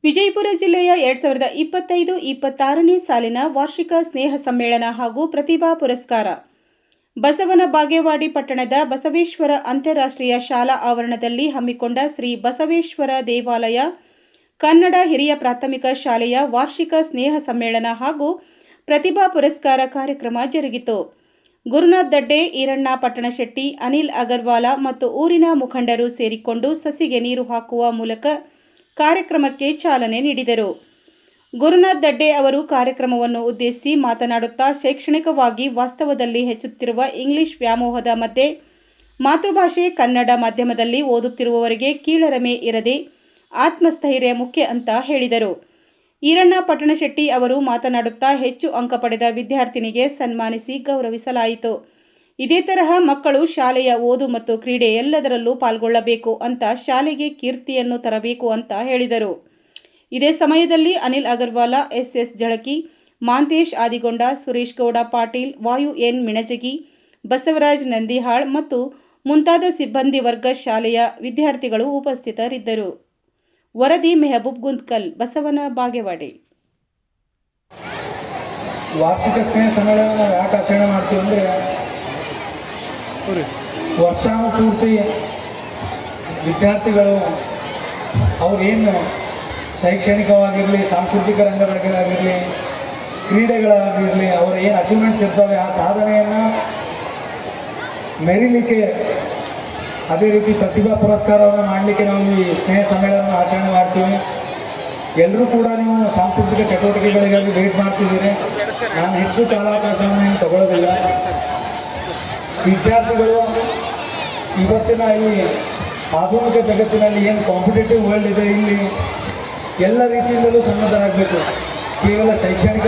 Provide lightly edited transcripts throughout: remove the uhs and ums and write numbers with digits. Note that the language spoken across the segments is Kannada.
ವಿಜಯಪುರ ಜಿಲ್ಲೆಯ 2025-26ನೇ ಸಾಲಿನ ವಾರ್ಷಿಕ ಸ್ನೇಹ ಸಮ್ಮೇಳನ ಹಾಗೂ ಪ್ರತಿಭಾ ಪುರಸ್ಕಾರ ಬಸವನ ಬಾಗೇವಾಡಿ ಪಟ್ಟಣದ ಬಸವೇಶ್ವರ ಅಂತಾರಾಷ್ಟ್ರೀಯ ಶಾಲಾ ಆವರಣದಲ್ಲಿ ಹಮ್ಮಿಕೊಂಡ ಶ್ರೀ ಬಸವೇಶ್ವರ ದೇವಾಲಯ ಕನ್ನಡ ಹಿರಿಯ ಪ್ರಾಥಮಿಕ ಶಾಲೆಯ ವಾರ್ಷಿಕ ಸ್ನೇಹ ಸಮ್ಮೇಳನ ಹಾಗೂ ಪ್ರತಿಭಾ ಪುರಸ್ಕಾರ ಕಾರ್ಯಕ್ರಮ ಜರುಗಿತು. ಗುರುನಾಥ್ ದಡ್ಡೆ, ಈರಣ್ಣ ಪಟ್ಟಣಶೆಟ್ಟಿ, ಅನಿಲ್ ಅಗರ್ವಾಲ ಮತ್ತು ಊರಿನ ಮುಖಂಡರು ಸೇರಿಕೊಂಡು ಸಸಿಗೆ ನೀರು ಹಾಕುವ ಮೂಲಕ ಕಾರ್ಯಕ್ರಮಕ್ಕೆ ಚಾಲನೆ ನೀಡಿದರು. ಗುರುನಾಥ್ ದಡ್ಡೆ ಅವರು ಕಾರ್ಯಕ್ರಮವನ್ನು ಉದ್ದೇಶಿಸಿ ಮಾತನಾಡುತ್ತಾ, ಶೈಕ್ಷಣಿಕವಾಗಿ ವಾಸ್ತವದಲ್ಲಿ ಹೆಚ್ಚುತ್ತಿರುವ ಇಂಗ್ಲಿಷ್ ವ್ಯಾಮೋಹದ ಮಧ್ಯೆ ಮಾತೃಭಾಷೆ ಕನ್ನಡ ಮಾಧ್ಯಮದಲ್ಲಿ ಓದುತ್ತಿರುವವರಿಗೆ ಕೀಳರಿಮೆ ಇರದೆ ಆತ್ಮಸ್ಥೈರ್ಯ ಮುಖ್ಯ ಅಂತ ಹೇಳಿದರು. ಈರಣ್ಣ ಪಟ್ಟಣಶೆಟ್ಟಿ ಅವರು ಮಾತನಾಡುತ್ತಾ, ಹೆಚ್ಚು ಅಂಕ ಪಡೆದ ವಿದ್ಯಾರ್ಥಿನಿಗೆ ಸನ್ಮಾನಿಸಿ ಗೌರವಿಸಲಾಯಿತು. ಇದೇ ತರಹ ಮಕ್ಕಳು ಶಾಲೆಯ ಓದು ಮತ್ತು ಕ್ರೀಡೆ ಎಲ್ಲದರಲ್ಲೂ ಪಾಲ್ಗೊಳ್ಳಬೇಕು ಅಂತ ಶಾಲೆಗೆ ಕೀರ್ತಿಯನ್ನು ತರಬೇಕು ಅಂತ ಹೇಳಿದರು. ಇದೇ ಸಮಯದಲ್ಲಿ ಅನಿಲ್ ಅಗರ್ವಾಲ, ಎಸ್ ಜಳಕಿ, ಮಾಂತೇಶ್ ಆದಿಗೊಂಡ, ಸುರೇಶ್ ಗೌಡ ಪಾಟೀಲ್, ವಾಯು ಎನ್ ಮಿಣಜಗಿ, ಬಸವರಾಜ್ ನಂದಿಹಾಳ್ ಮತ್ತು ಮುಂತಾದ ಸಿಬ್ಬಂದಿ ವರ್ಗ, ಶಾಲೆಯ ವಿದ್ಯಾರ್ಥಿಗಳು ಉಪಸ್ಥಿತರಿದ್ದರು. ವರದಿ ಮೆಹಬೂಬ್ ಗುಂತ್ಕಲ್, ಬಸವನ ಬಾಗೇವಾಡಿ. ವಾರ್ಷಿಕ ಸ್ನೇಹ ಸಮ್ಮೇಳನ ನಾವು ಯಾಕೆ ಆಚರಣೆ ಮಾಡ್ತೀವಿ ಅಂದರೆ, ವರ್ಷಾನುಪೂರ್ತಿ ವಿದ್ಯಾರ್ಥಿಗಳು ಅವ್ರೇನು ಶೈಕ್ಷಣಿಕವಾಗಿರಲಿ, ಸಾಂಸ್ಕೃತಿಕ ರಂಗದಾಗಿರಲಿ, ಕ್ರೀಡೆಗಳಾಗಿರಲಿ, ಅವರ ಏನು ಅಚೀವ್ಮೆಂಟ್ಸ್ ಇರ್ತವೆ ಆ ಸಾಧನೆಯನ್ನು ಮೆರಿಲಿಕ್ಕೆ, ಅದೇ ರೀತಿ ಪ್ರತಿಭಾ ಪುರಸ್ಕಾರವನ್ನು ಮಾಡಲಿಕ್ಕೆ ನಾವು ಈ ಸ್ನೇಹ ಸಮ್ಮೇಳನ ಆಚರಣೆ ಮಾಡ್ತೀವಿ. ಎಲ್ಲರೂ ಕೂಡ ನೀವು ಸಾಂಸ್ಕೃತಿಕ ಚಟುವಟಿಕೆಗಳಿಗಾಗಿ ವೇಟ್ ಮಾಡ್ತಿದ್ದೀರಿ. ನಾನು ಹೆಚ್ಚು ಕಾಲಾವಕಾಶವನ್ನು ತಗೊಳ್ಳೋದಿಲ್ಲ. ವಿದ್ಯಾರ್ಥಿಗಳು ಇವತ್ತಿನ ಈ ಆಧುನಿಕ ಜಗತ್ತಿನಲ್ಲಿ ಏನು ಕಾಂಪಿಟೇಟಿವ್ ವರ್ಲ್ಡ್ ಇದೆ, ಇಲ್ಲಿ ಎಲ್ಲ ರೀತಿಯಿಂದಲೂ ಸನ್ನದ್ಧರಾಗಬೇಕು. ಕೇವಲ ಶೈಕ್ಷಣಿಕ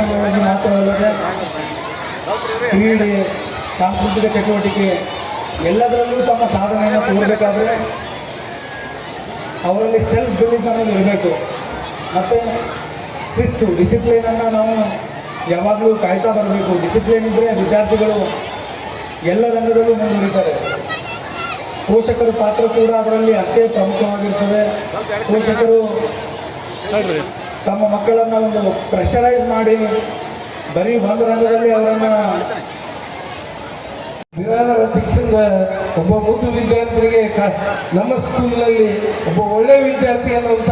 ಮಾತ್ರವಲ್ಲದೆ ಕ್ರೀಡೆ, ಸಾಂಸ್ಕೃತಿಕ ಚಟುವಟಿಕೆ ಎಲ್ಲದರಲ್ಲೂ ತಮ್ಮ ಸಾಧನೆಯನ್ನು ತೋರಬೇಕಾದ್ರೆ ಅವರಲ್ಲಿ ಸೆಲ್ಫ್ ಬಿಲೀಫ್ ಅನ್ನೋದು ಇರಬೇಕು. ಮತ್ತು ಶಿಸ್ತು, ಡಿಸಿಪ್ಲಿನನ್ನು ನಾವು ಯಾವಾಗಲೂ ಕಾಯ್ತಾ ಬರಬೇಕು. ಡಿಸಿಪ್ಲಿನ್ ಇದ್ದರೆ ವಿದ್ಯಾರ್ಥಿಗಳು ಎಲ್ಲ ರಂಗದಲ್ಲೂ ಮುಂದುವರಿತಾರೆ. ಪೋಷಕರ ಪಾತ್ರ ಕೂಡ ಅದರಲ್ಲಿ ಅಷ್ಟೇ ಪ್ರಮುಖವಾಗಿರ್ತದೆ. ಪೋಷಕರು ತಮ್ಮ ಮಕ್ಕಳನ್ನು ಒಂದು ಪ್ರೆಷರೈಸ್ ಮಾಡಿ ಬರೀ ಒಂದು ರಂಗದಲ್ಲಿ ಅವರನ್ನು ಶಿಕ್ಷಣದ ಒಬ್ಬ ಮುದ್ದು ವಿದ್ಯಾರ್ಥಿಗೆ ನಮ್ಮ ಸ್ಕೂಲ್ನಲ್ಲಿ ಒಬ್ಬ ಒಳ್ಳೆಯ ವಿದ್ಯಾರ್ಥಿ ಅನ್ನುವಂಥ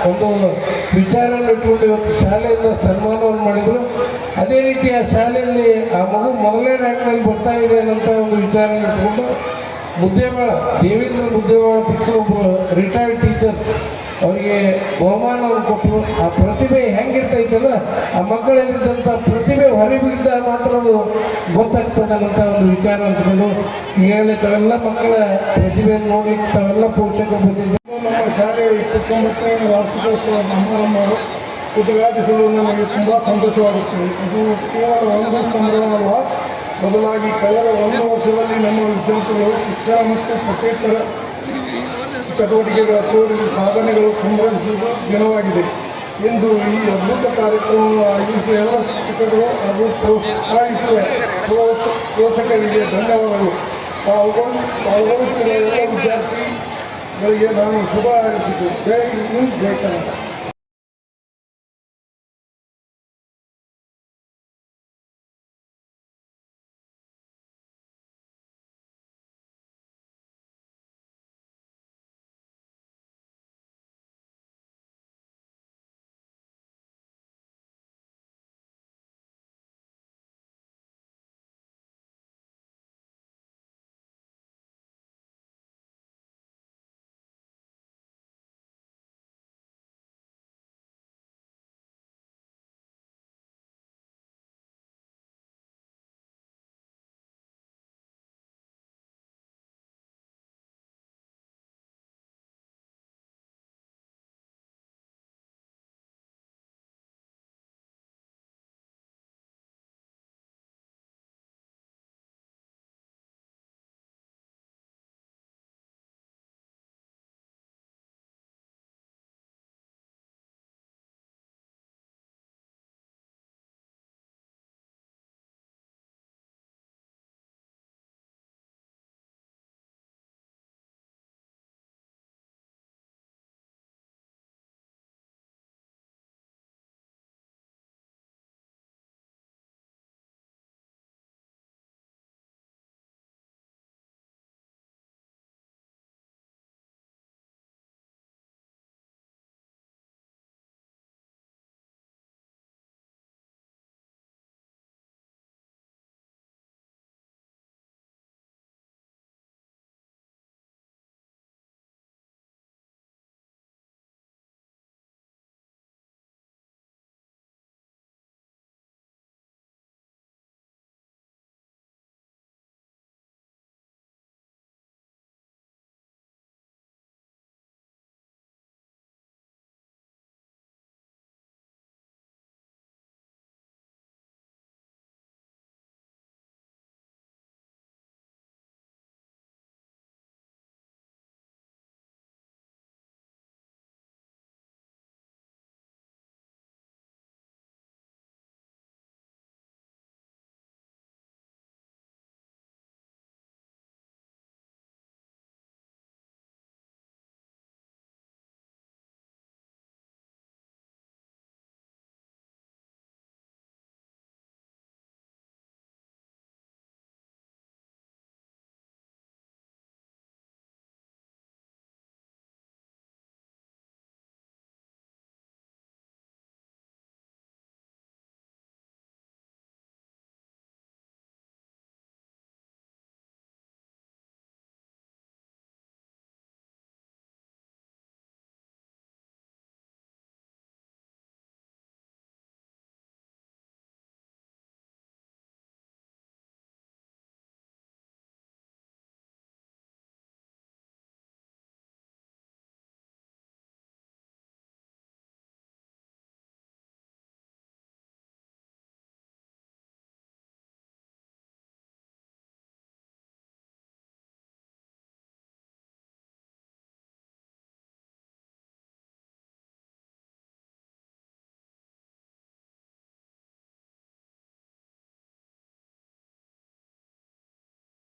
ಒಂದು ವಿಚಾರವನ್ನು ಇಟ್ಕೊಂಡು ಇವತ್ತು ಶಾಲೆಯಿಂದ ಸನ್ಮಾನವನ್ನು ಮಾಡಿದರು. ಅದೇ ರೀತಿ ಆ ಶಾಲೆಯಲ್ಲಿ ಆ ಮಗು ಮೊದಲನೇ ರ್ಯಾಂಕ್ನಲ್ಲಿ ಬರ್ತಾ ಇದೆ ಅನ್ನೋಂಥ ಒಂದು ವಿಚಾರ ಇಟ್ಕೊಂಡು ಮುದ್ದೇಮಾಳ ದೇವೇಂದ್ರ ಮುದ್ದೇಮಾಳ ಒಬ್ಬರು ರಿಟೈರ್ಡ್ ಟೀಚರ್ಸ್ ಅವರಿಗೆ ಬಹುಮಾನವನ್ನು ಕೊಟ್ಟರು. ಆ ಪ್ರತಿಭೆ ಹೆಂಗಿರ್ತೈತಂದ್ರೆ ಆ ಮಕ್ಕಳಲ್ಲಿದ್ದಂಥ ಪ್ರತಿಭೆ ಹೊರಬಿದ್ದ ಮಾತ್ರ ಅದು ಗೊತ್ತಾಗ್ತದೆ ಅನ್ನೋಂಥ ಒಂದು ವಿಚಾರ ಅಂದ್ಕೊಂಡು ಈಗಾಗಲೇ ತಾವೆಲ್ಲ ಮಕ್ಕಳ ಪ್ರತಿಭೆಯನ್ನು ನೋಡ್ಲಿಕ್ಕೆ ತಾವೆಲ್ಲ ಪೋಷಕರು ಬಂದಿದ್ದು. ನಮ್ಮ ಶಾಲೆಯ 29ನೇ ವಾರ್ಷಿಕೋತ್ಸವ ಸಮಾರಂಭ ಉದ್ಘಾಟಿಸಲು ನನಗೆ ತುಂಬ ಸಂತೋಷವಾಗುತ್ತದೆ. ಇದು ಕೇವಲ ಒಂದು ಸಂಭ್ರಮವಲ್ಲ, ಬದಲಾಗಿ ಕಳೆದ 1 ವರ್ಷದಲ್ಲಿ ನಮ್ಮ ವಿದ್ಯಾರ್ಥಿಗಳು ಶಿಕ್ಷಣ ಮತ್ತು ಪಠ್ಯೇತರ ಚಟುವಟಿಕೆಗಳ ತೋರಿದ ಸಾಧನೆಗಳು ಸಂಭ್ರಮಿಸುವ ದಿನವಾಗಿದೆ ಎಂದು ಈ ಅದ್ಭುತ ಕಾರ್ಯಕ್ರಮವನ್ನು ಆಯೋಜಿಸುವ ಎಲ್ಲ ಶಿಕ್ಷಕರು ಹಾಗೂ ಪೋಷಕರಿಗೆ ಧನ್ಯವಾದಗಳು. ಪಾಲ್ಗೊಳ್ಳುತ್ತಿರುವ ಎಲ್ಲ ವಿದ್ಯಾರ್ಥಿಗಳಿಗೆ ನಾನು ಶುಭ ಹಾರೈಸಿದ್ದು. ಜೈ ಹಿಂದ್, ಜೈ ಕನ್ನಡ.